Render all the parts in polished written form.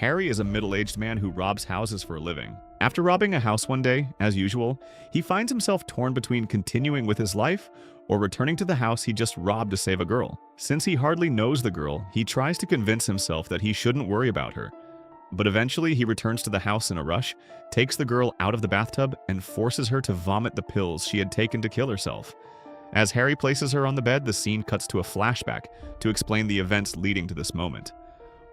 Harry is a middle-aged man who robs houses for a living. After robbing a house one day, as usual, he finds himself torn between continuing with his life or returning to the house he just robbed to save a girl. Since he hardly knows the girl, he tries to convince himself that he shouldn't worry about her. But eventually he returns to the house in a rush, takes the girl out of the bathtub, and forces her to vomit the pills she had taken to kill herself. As Harry places her on the bed, the scene cuts to a flashback to explain the events leading to this moment.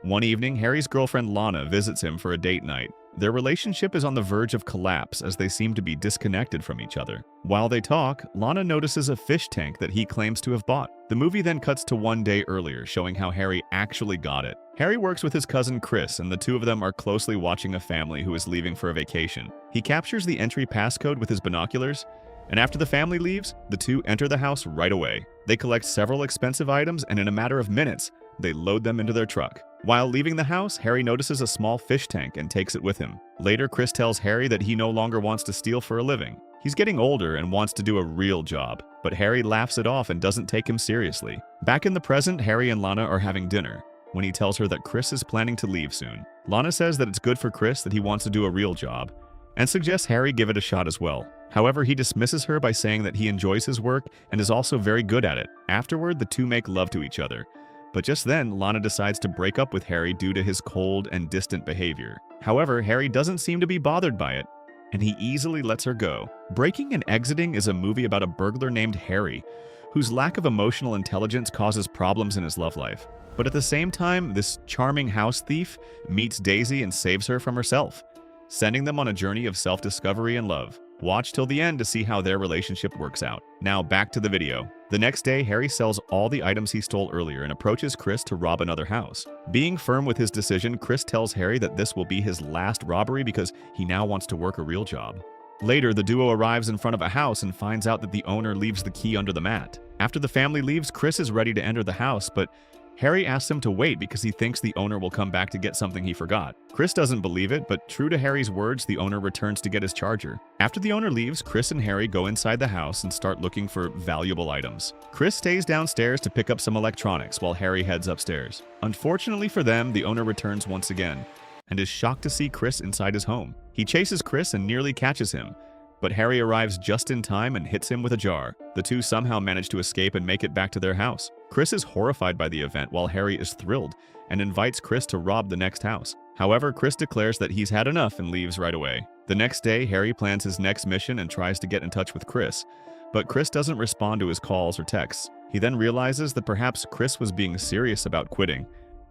One evening, Harry's girlfriend Lana visits him for a date night. Their relationship is on the verge of collapse as they seem to be disconnected from each other. While they talk, Lana notices a fish tank that he claims to have bought. The movie then cuts to one day earlier, showing how Harry actually got it. Harry works with his cousin Chris, and the two of them are closely watching a family who is leaving for a vacation. He captures the entry passcode with his binoculars, and after the family leaves, the two enter the house right away. They collect several expensive items, and in a matter of minutes, they load them into their truck. While leaving the house, Harry notices a small fish tank and takes it with him. Later, Chris tells Harry that he no longer wants to steal for a living. He's getting older and wants to do a real job, but Harry laughs it off and doesn't take him seriously. Back in the present, Harry and Lana are having dinner when he tells her that Chris is planning to leave soon. Lana says that it's good for Chris that he wants to do a real job and suggests Harry give it a shot as well. However, he dismisses her by saying that he enjoys his work and is also very good at it. Afterward, the two make love to each other. But just then, Lana decides to break up with Harry due to his cold and distant behavior. However, Harry doesn't seem to be bothered by it, and he easily lets her go. Breaking and Exiting is a movie about a burglar named Harry, whose lack of emotional intelligence causes problems in his love life. But at the same time, this charming house thief meets Daisy and saves her from herself, sending them on a journey of self-discovery and love. Watch till the end to see how their relationship works out. Now back to the video. The next day, Harry sells all the items he stole earlier and approaches Chris to rob another house. Being firm with his decision, Chris tells Harry that this will be his last robbery because he now wants to work a real job. Later, the duo arrives in front of a house and finds out that the owner leaves the key under the mat. After the family leaves, Chris is ready to enter the house, but Harry asks him to wait because he thinks the owner will come back to get something he forgot. Chris doesn't believe it, but true to Harry's words, the owner returns to get his charger. After the owner leaves, Chris and Harry go inside the house and start looking for valuable items. Chris stays downstairs to pick up some electronics while Harry heads upstairs. Unfortunately for them, the owner returns once again and is shocked to see Chris inside his home. He chases Chris and nearly catches him, but Harry arrives just in time and hits him with a jar. The two somehow manage to escape and make it back to their house. Chris is horrified by the event while Harry is thrilled and invites Chris to rob the next house. However, Chris declares that he's had enough and leaves right away. The next day, Harry plans his next mission and tries to get in touch with Chris, but Chris doesn't respond to his calls or texts. He then realizes that perhaps Chris was being serious about quitting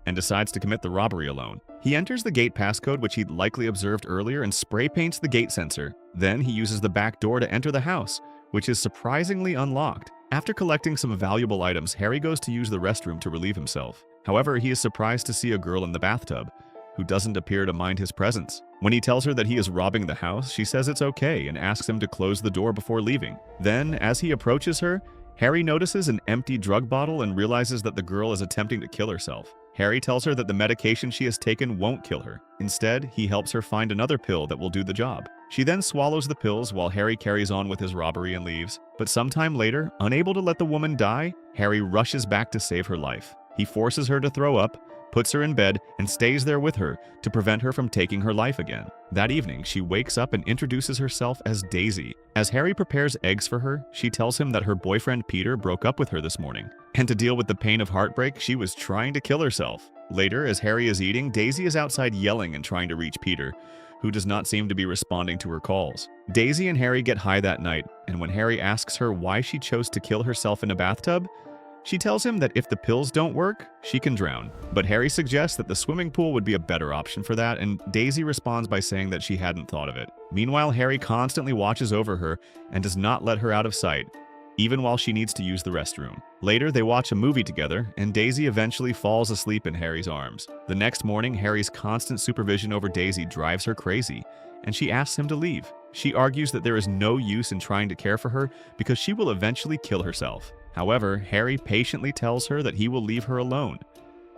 and decides to commit the robbery alone. He enters the gate passcode, which he'd likely observed earlier, and spray paints the gate sensor. Then he uses the back door to enter the house, which is surprisingly unlocked. After collecting some valuable items, Harry goes to use the restroom to relieve himself. However, he is surprised to see a girl in the bathtub, who doesn't appear to mind his presence. When he tells her that he is robbing the house, she says it's okay and asks him to close the door before leaving. Then, as he approaches her, Harry notices an empty drug bottle and realizes that the girl is attempting to kill herself. Harry tells her that the medication she has taken won't kill her. Instead, he helps her find another pill that will do the job. She then swallows the pills while Harry carries on with his robbery and leaves. But sometime later, unable to let the woman die, Harry rushes back to save her life. He forces her to throw up, puts her in bed, and stays there with her to prevent her from taking her life again. That evening, she wakes up and introduces herself as Daisy. As Harry prepares eggs for her, she tells him that her boyfriend Peter broke up with her this morning, and to deal with the pain of heartbreak, she was trying to kill herself. Later, as Harry is eating, Daisy is outside yelling and trying to reach Peter, who does not seem to be responding to her calls. Daisy and Harry get high that night, and when Harry asks her why she chose to kill herself in a bathtub, she tells him that if the pills don't work, she can drown. But Harry suggests that the swimming pool would be a better option for that, and Daisy responds by saying that she hadn't thought of it. Meanwhile, Harry constantly watches over her and does not let her out of sight, even while she needs to use the restroom. Later, they watch a movie together, and Daisy eventually falls asleep in Harry's arms. The next morning, Harry's constant supervision over Daisy drives her crazy, and she asks him to leave. She argues that there is no use in trying to care for her because she will eventually kill herself. However, Harry patiently tells her that he will leave her alone,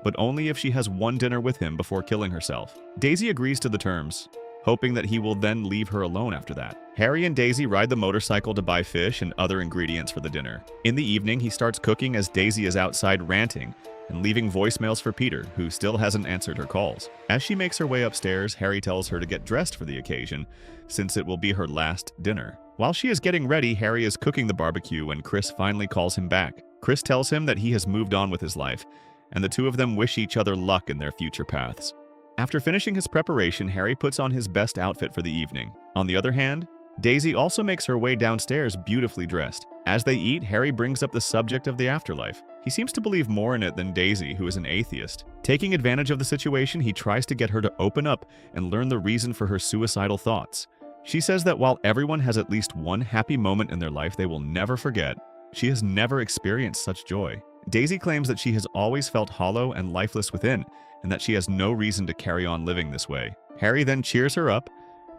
but only if she has one dinner with him before killing herself. Daisy agrees to the terms, hoping that he will then leave her alone after that. Harry and Daisy ride the motorcycle to buy fish and other ingredients for the dinner. In the evening, he starts cooking as Daisy is outside ranting and leaving voicemails for Peter, who still hasn't answered her calls. As she makes her way upstairs, Harry tells her to get dressed for the occasion, since it will be her last dinner. While she is getting ready, Harry is cooking the barbecue when Chris finally calls him back. Chris tells him that he has moved on with his life, and the two of them wish each other luck in their future paths. After finishing his preparation, Harry puts on his best outfit for the evening. On the other hand, Daisy also makes her way downstairs beautifully dressed. As they eat, Harry brings up the subject of the afterlife. He seems to believe more in it than Daisy, who is an atheist. Taking advantage of the situation, he tries to get her to open up and learn the reason for her suicidal thoughts. She says that while everyone has at least one happy moment in their life they will never forget, she has never experienced such joy. Daisy claims that she has always felt hollow and lifeless within, and that she has no reason to carry on living this way. Harry then cheers her up,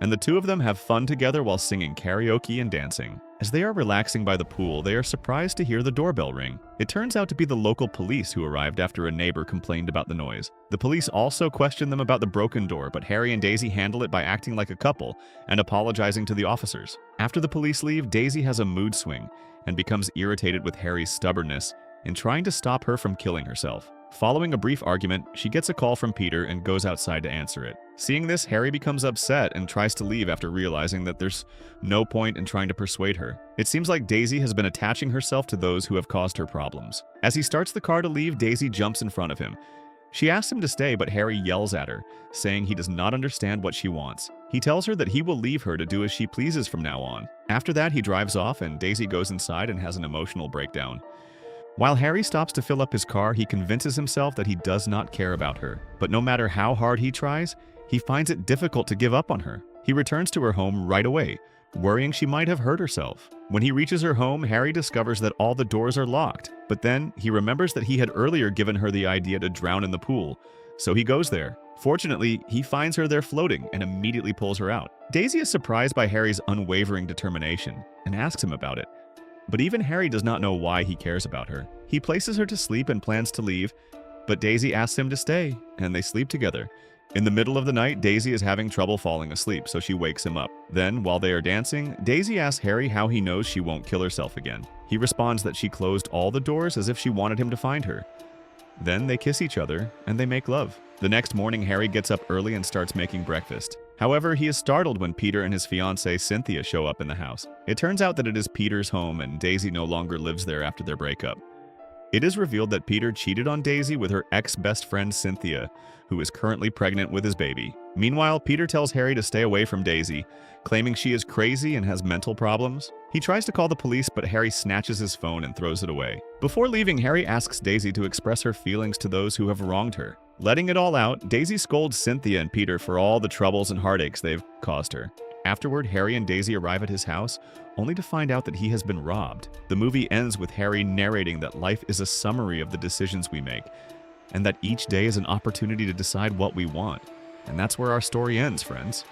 and the two of them have fun together while singing karaoke and dancing. As they are relaxing by the pool, they are surprised to hear the doorbell ring. It turns out to be the local police who arrived after a neighbor complained about the noise. The police also question them about the broken door, but Harry and Daisy handle it by acting like a couple and apologizing to the officers. After the police leave, Daisy has a mood swing and becomes irritated with Harry's stubbornness in trying to stop her from killing herself. Following a brief argument, she gets a call from Peter and goes outside to answer it. Seeing this, Harry becomes upset and tries to leave after realizing that there's no point in trying to persuade her. It seems like Daisy has been attaching herself to those who have caused her problems. As he starts the car to leave, Daisy jumps in front of him. She asks him to stay, but Harry yells at her, saying he does not understand what she wants. He tells her that he will leave her to do as she pleases from now on. After that, he drives off and Daisy goes inside and has an emotional breakdown. While Harry stops to fill up his car, he convinces himself that he does not care about her. But no matter how hard he tries, he finds it difficult to give up on her. He returns to her home right away, worrying she might have hurt herself. When he reaches her home, Harry discovers that all the doors are locked. But then, he remembers that he had earlier given her the idea to drown in the pool, so he goes there. Fortunately, he finds her there floating and immediately pulls her out. Daisy is surprised by Harry's unwavering determination and asks him about it. But even Harry does not know why he cares about her. He places her to sleep and plans to leave, but Daisy asks him to stay, and they sleep together. In the middle of the night, Daisy is having trouble falling asleep, so she wakes him up. Then, while they are dancing, Daisy asks Harry how he knows she won't kill herself again. He responds that she closed all the doors as if she wanted him to find her. Then they kiss each other, and they make love. The next morning, Harry gets up early and starts making breakfast. However, he is startled when Peter and his fiancée Cynthia show up in the house. It turns out that it is Peter's home and Daisy no longer lives there after their breakup. It is revealed that Peter cheated on Daisy with her ex-best friend Cynthia, who is currently pregnant with his baby. Meanwhile, Peter tells Harry to stay away from Daisy, claiming she is crazy and has mental problems. He tries to call the police, but Harry snatches his phone and throws it away. Before leaving, Harry asks Daisy to express her feelings to those who have wronged her. Letting it all out, Daisy scolds Cynthia and Peter for all the troubles and heartaches they've caused her. Afterward, Harry and Daisy arrive at his house, only to find out that he has been robbed. The movie ends with Harry narrating that life is a summary of the decisions we make, and that each day is an opportunity to decide what we want. And that's where our story ends, friends.